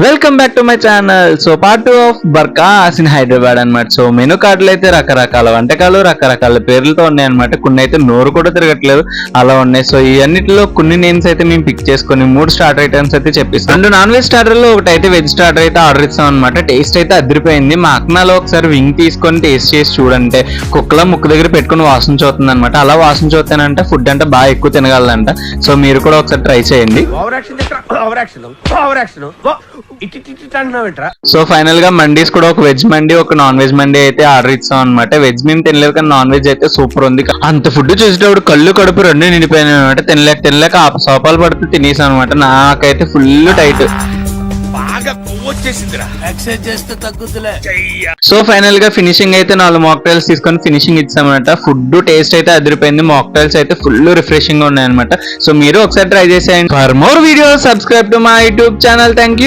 Welcome back to my channel. So part 2 of Barkas in Hyderabad అనమాట. So menu కార్డులు అయితే రకరకాల వంటకాలు రకరకాల పేర్లతో ఉన్నాయి అనమాట. కొన్ని అయితే నోరు కూడా తిరగట్లేదు అలా ఉన్నాయి. సో ఈ అన్నిటిలో కొన్ని నేమ్స్ అయితే మేము పిక్ చేసుకొని 3 స్టార్టర్ ఐటమ్స్ అయితే చెప్పిస్తాం. 2 నాన్ వెజ్ స్టార్టర్ లో ఒకటి అయితే వెజ్ స్టార్టర్ అయితే ఆర్డర్ ఇస్తాం అనమాట. టేస్ట్ అయితే అదిరిపోయింది. మా అక్కనాలో ఒకసారి వింగ్ తీసుకొని టేస్ట్ చేసి చూడంటే కుక్కల ముక్కు దగ్గర పెట్టుకుని వాసన చూస్తుంది అనమాట. అలా వాసన చూస్తానంటే ఫుడ్ అంటే బాగా ఎక్కువ తినగలంట. సో మీరు కూడా ఒకసారి ట్రై చేయండి. సో ఫైనల్ గా మండీస్ కూడా ఒక వెజ్ మండీ ఒక నాన్ వెజ్ మండీ అయితే ఆర్డర్ ఇచ్చాం అనమాట. వెజ్ మేము తినలేదు కానీ నాన్ వెజ్ అయితే సూపర్ ఉంది. అంత ఫుడ్ చూసేటప్పుడు కళ్ళు కడుపు రెండు నిండిపోయినాయి అనమాట. తినలేక ఆ సోపాలు పడితే తినేసాం అనమాట. నాకైతే ఫుల్ టైట్. సో ఫైనల్ గా ఫినిషింగ్ అయితే 4 మాక్టైల్స్ తీసుకొని ఫినిషింగ్ ఇచ్చామన్నమాట. ఫుడ్ టేస్ట్ అయితే అదిరిపోయింది. మాక్టైల్స్ అయితే ఫుల్ రిఫ్రెషింగ్ గా ఉన్నాయన్నమాట. సో మీరు ఒకసారి ట్రై చేసేయండి. For more videos subscribe to my YouTube channel. Thank you.